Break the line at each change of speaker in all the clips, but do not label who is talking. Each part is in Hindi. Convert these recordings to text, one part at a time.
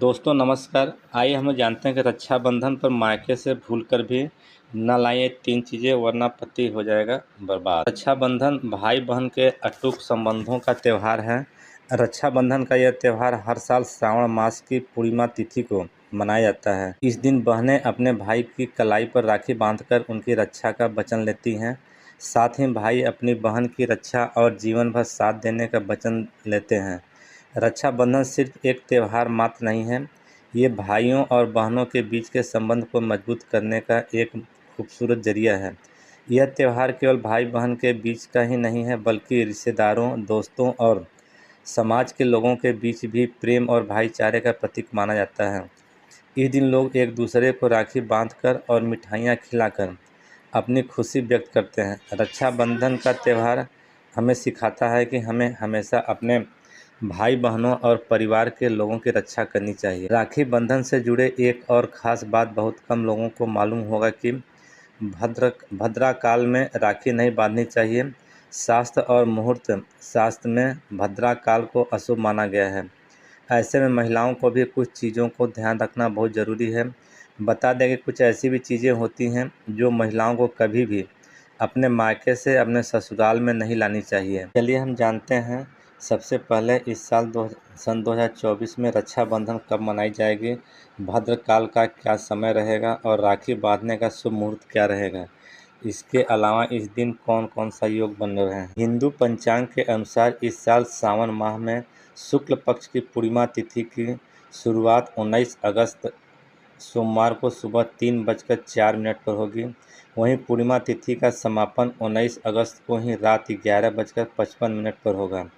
दोस्तों नमस्कार। आइए हम जानते हैं कि रक्षाबंधन पर मायके से भूलकर भी न लाइए 3 चीज़ें वरना पति हो जाएगा बर्बाद। रक्षाबंधन भाई बहन के अटूट संबंधों का त्यौहार है। रक्षाबंधन का यह त्यौहार हर साल श्रावण मास की पूर्णिमा तिथि को मनाया जाता है। इस दिन बहनें अपने भाई की कलाई पर राखी बांधकर उनकी रक्षा का वचन लेती हैं। साथ ही भाई अपनी बहन की रक्षा और जीवन भर साथ देने का वचन लेते हैं। रक्षाबंधन सिर्फ एक त्यौहार मात्र नहीं है, ये भाइयों और बहनों के बीच के संबंध को मजबूत करने का एक खूबसूरत जरिया है। यह त्यौहार केवल भाई बहन के बीच का ही नहीं है, बल्कि रिश्तेदारों, दोस्तों और समाज के लोगों के बीच भी प्रेम और भाईचारे का प्रतीक माना जाता है। इस दिन लोग एक दूसरे को राखी बांधकर और मिठाइयाँ खिलाकर अपनी खुशी व्यक्त करते हैं। रक्षाबंधन का त्यौहार हमें सिखाता है कि हमें हमेशा अपने भाई बहनों और परिवार के लोगों की रक्षा करनी चाहिए। राखी बंधन से जुड़े एक और ख़ास बात बहुत कम लोगों को मालूम होगा कि भद्रा काल में राखी नहीं बांधनी चाहिए। शास्त्र और मुहूर्त शास्त्र में भद्रा काल को अशुभ माना गया है। ऐसे में महिलाओं को भी कुछ चीज़ों को ध्यान रखना बहुत ज़रूरी है। बता दें कि कुछ ऐसी भी चीज़ें होती हैं जो महिलाओं को कभी भी अपने मायके से अपने ससुराल में नहीं लानी चाहिए। चलिए हम जानते हैं। सबसे पहले इस साल सन 2024 में रक्षाबंधन कब मनाई जाएगी, भद्रकाल का क्या समय रहेगा और राखी बांधने का शुभ मुहूर्त क्या रहेगा। इसके अलावा इस दिन कौन कौन सा योग बन रहे हैं। हिंदू पंचांग के अनुसार इस साल सावन माह में शुक्ल पक्ष की पूर्णिमा तिथि की शुरुआत 19 अगस्त सोमवार को सुबह 3:04 पर होगी। वहीं पूर्णिमा तिथि का समापन 19 अगस्त को ही रात 11:55 पर होगा।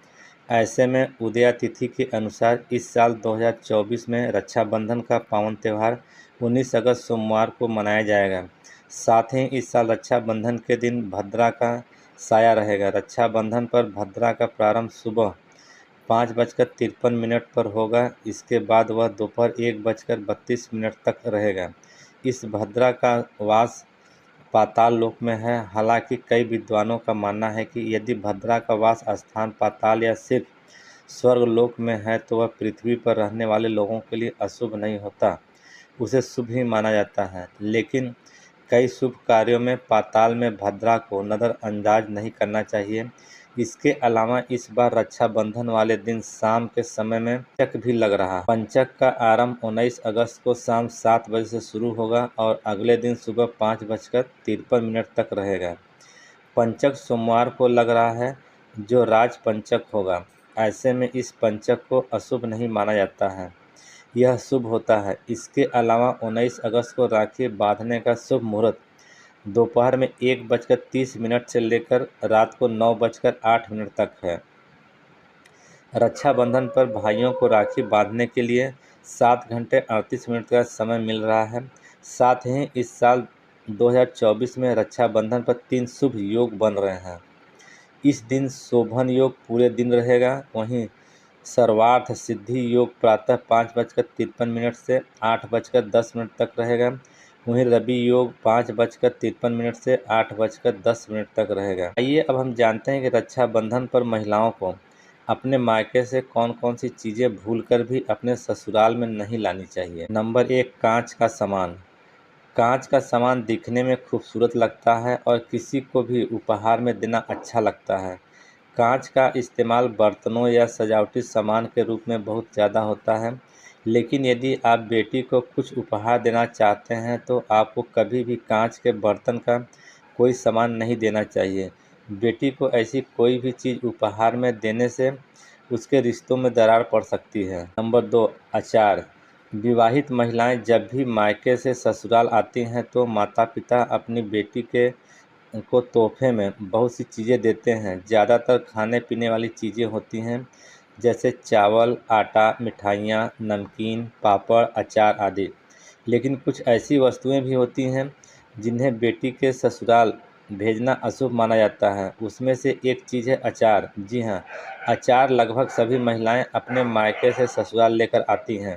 ऐसे में उदया तिथि के अनुसार इस साल 2024 में रक्षाबंधन का पावन त्यौहार 19 अगस्त सोमवार को मनाया जाएगा। साथ ही इस साल रक्षाबंधन के दिन भद्रा का साया रहेगा। रक्षाबंधन पर भद्रा का प्रारंभ सुबह 5:53 पर होगा। इसके बाद वह दोपहर 1:32 तक रहेगा। इस भद्रा का वास पाताल लोक में है। हालांकि कई विद्वानों का मानना है कि यदि भद्रा का वास स्थान पाताल या सिर्फ स्वर्ग लोक में है तो वह पृथ्वी पर रहने वाले लोगों के लिए अशुभ नहीं होता, उसे शुभ ही माना जाता है। लेकिन कई शुभ कार्यों में पाताल में भद्रा को नज़रअंदाज नहीं करना चाहिए। इसके अलावा इस बार रक्षाबंधन वाले दिन शाम के समय में पंचक भी लग रहा है। पंचक का आरंभ 19 अगस्त को शाम 7 बजे से शुरू होगा और अगले दिन सुबह 5:53 तक रहेगा। पंचक सोमवार को लग रहा है, जो राज पंचक होगा। ऐसे में इस पंचक को अशुभ नहीं माना जाता है, यह शुभ होता है। इसके अलावा 19 अगस्त को राखी बांधने का शुभ मुहूर्त दोपहर में 1:30 से लेकर रात को 9:08 तक है। रक्षाबंधन पर भाइयों को राखी बांधने के लिए 7 घंटे 38 मिनट का समय मिल रहा है। साथ ही इस साल 2024 में रक्षाबंधन पर 3 शुभ योग बन रहे हैं। इस दिन शोभन योग पूरे दिन रहेगा। वहीं सर्वार्थ सिद्धि योग प्रातः 5:53 से 8:10 तक रहेगा। वहीं रवि योग 5:53 से 8:10 तक रहेगा। आइए अब हम जानते हैं कि रक्षाबंधन पर महिलाओं को अपने मायके से कौन कौन सी चीज़ें भूलकर भी अपने ससुराल में नहीं लानी चाहिए। नंबर 1, कांच का सामान। कांच का सामान दिखने में खूबसूरत लगता है और किसी को भी उपहार में देना अच्छा लगता है। कांच का इस्तेमाल बर्तनों या सजावटी सामान के रूप में बहुत ज़्यादा होता है। लेकिन यदि आप बेटी को कुछ उपहार देना चाहते हैं तो आपको कभी भी कांच के बर्तन का कोई सामान नहीं देना चाहिए। बेटी को ऐसी कोई भी चीज़ उपहार में देने से उसके रिश्तों में दरार पड़ सकती है। नंबर 2, अचार। विवाहित महिलाएं जब भी मायके से ससुराल आती हैं तो माता पिता अपनी बेटी के को तोहफे में बहुत सी चीज़ें देते हैं। ज़्यादातर खाने पीने वाली चीज़ें होती हैं, जैसे चावल, आटा, मिठाइयाँ, नमकीन, पापड़, अचार आदि। लेकिन कुछ ऐसी वस्तुएं भी होती हैं जिन्हें बेटी के ससुराल भेजना अशुभ माना जाता है। उसमें से एक चीज़ है अचार। जी हाँ, अचार लगभग सभी महिलाएं अपने मायके से ससुराल लेकर आती हैं,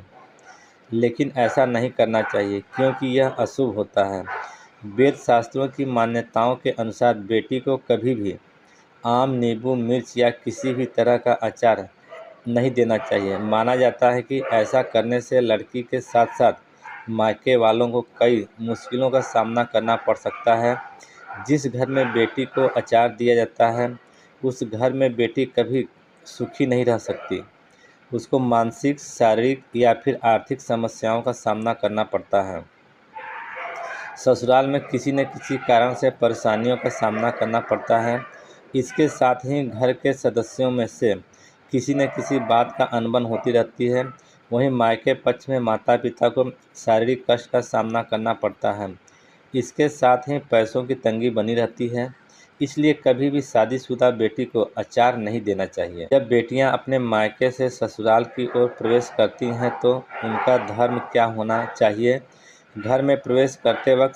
लेकिन ऐसा नहीं करना चाहिए क्योंकि यह अशुभ होता है। वेद शास्त्रों की मान्यताओं के अनुसार बेटी को कभी भी आम, नींबू, मिर्च या किसी भी तरह का अचार नहीं देना चाहिए। माना जाता है कि ऐसा करने से लड़की के साथ साथ मायके वालों को कई मुश्किलों का सामना करना पड़ सकता है। जिस घर में बेटी को अचार दिया जाता है, उस घर में बेटी कभी सुखी नहीं रह सकती। उसको मानसिक, शारीरिक या फिर आर्थिक समस्याओं का सामना करना पड़ता है। ससुराल में किसी न किसी कारण से परेशानियों का सामना करना पड़ता है। इसके साथ ही घर के सदस्यों में से किसी न किसी बात का अनबन होती रहती है। वहीं मायके पक्ष में माता पिता को शारीरिक कष्ट का सामना करना पड़ता है। इसके साथ ही पैसों की तंगी बनी रहती है। इसलिए कभी भी शादीशुदा बेटी को अचार नहीं देना चाहिए। जब बेटियां अपने मायके से ससुराल की ओर प्रवेश करती हैं तो उनका धर्म क्या होना चाहिए? घर में प्रवेश करते वक्त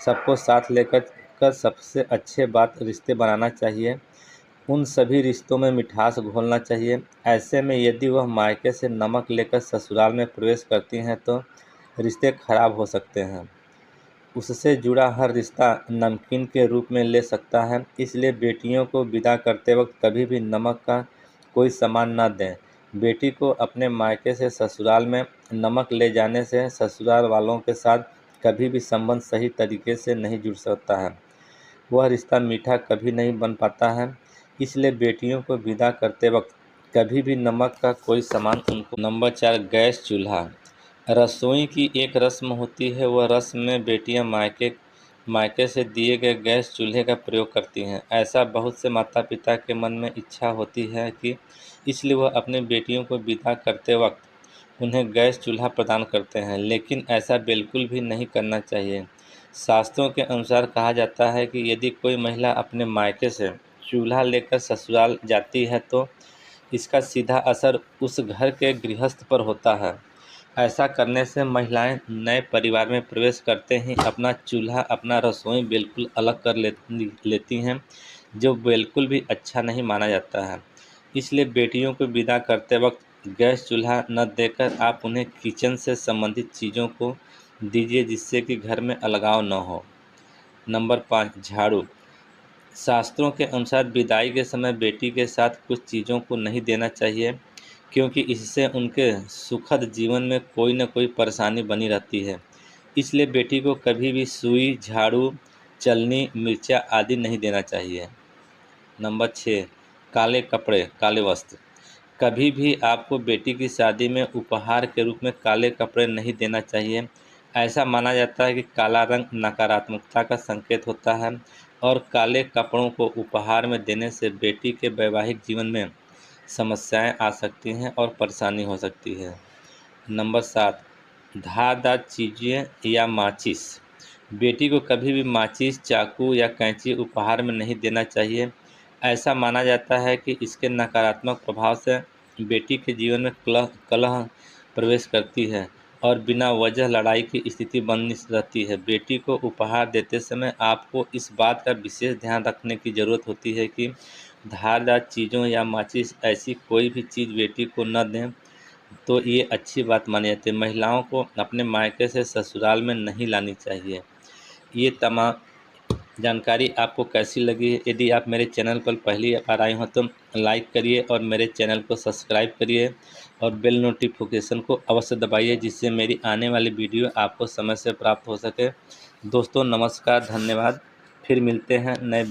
सबको साथ लेकर सबसे अच्छे बात रिश्ते बनाना चाहिए। उन सभी रिश्तों में मिठास घोलना चाहिए। ऐसे में यदि वह मायके से नमक लेकर ससुराल में प्रवेश करती हैं तो रिश्ते खराब हो सकते हैं। उससे जुड़ा हर रिश्ता नमकीन के रूप में ले सकता है। इसलिए बेटियों को विदा करते वक्त कभी भी नमक का कोई सामान न दें। बेटी को अपने मायके से ससुराल में नमक ले जाने से ससुराल वालों के साथ कभी भी संबंध सही तरीके से नहीं जुड़ सकता है। वह रिश्ता मीठा कभी नहीं बन पाता है। इसलिए बेटियों को विदा करते वक्त कभी भी नमक का कोई सामान उनको। नंबर 4, गैस चूल्हा। रसोई की एक रस्म होती है। वह रस्म में बेटियां मायके से दिए गए गैस चूल्हे का प्रयोग करती हैं। ऐसा बहुत से माता पिता के मन में इच्छा होती है कि इसलिए वह अपनी बेटियों को विदा करते वक्त उन्हें गैस चूल्हा प्रदान करते हैं, लेकिन ऐसा बिल्कुल भी नहीं करना चाहिए। शास्त्रों के अनुसार कहा जाता है कि यदि कोई महिला अपने मायके से चूल्हा लेकर ससुराल जाती है तो इसका सीधा असर उस घर के गृहस्थ पर होता है। ऐसा करने से महिलाएं नए परिवार में प्रवेश करते ही अपना चूल्हा, अपना रसोई बिल्कुल अलग कर लेती हैं, जो बिल्कुल भी अच्छा नहीं माना जाता है। इसलिए बेटियों को विदा करते वक्त गैस चूल्हा न देकर आप उन्हें किचन से संबंधित चीज़ों को दीजिए, जिससे कि घर में अलगाव न हो। नंबर 5, झाड़ू। शास्त्रों के अनुसार विदाई के समय बेटी के साथ कुछ चीज़ों को नहीं देना चाहिए, क्योंकि इससे उनके सुखद जीवन में कोई न कोई परेशानी बनी रहती है। इसलिए बेटी को कभी भी सुई, झाड़ू, चलनी, मिर्चा आदि नहीं देना चाहिए। नंबर 6, काले कपड़े, काले वस्त्र। कभी भी आपको बेटी की शादी में उपहार के रूप में काले कपड़े नहीं देना चाहिए। ऐसा माना जाता है कि काला रंग नकारात्मकता का संकेत होता है और काले कपड़ों को उपहार में देने से बेटी के वैवाहिक जीवन में समस्याएं आ सकती हैं और परेशानी हो सकती है। नंबर 7, धारदार चीज़ें या माचिस। बेटी को कभी भी माचिस, चाकू या कैंची उपहार में नहीं देना चाहिए। ऐसा माना जाता है कि इसके नकारात्मक प्रभाव से बेटी के जीवन में कलह प्रवेश करती है और बिना वजह लड़ाई की स्थिति बनी रहती है। बेटी को उपहार देते समय आपको इस बात का विशेष ध्यान रखने की ज़रूरत होती है कि धारदार चीज़ों या माचिस ऐसी कोई भी चीज़ बेटी को न दें, तो ये अच्छी बात मानी जाती है। महिलाओं को अपने मायके से ससुराल में नहीं लानी चाहिए। ये तमाम जानकारी आपको कैसी लगी? यदि आप मेरे चैनल पर पहली बार आए हो तो लाइक करिए और मेरे चैनल को सब्सक्राइब करिए और बेल नोटिफिकेशन को अवश्य दबाइए, जिससे मेरी आने वाली वीडियो आपको समय से प्राप्त हो सके। दोस्तों नमस्कार, धन्यवाद। फिर मिलते हैं नए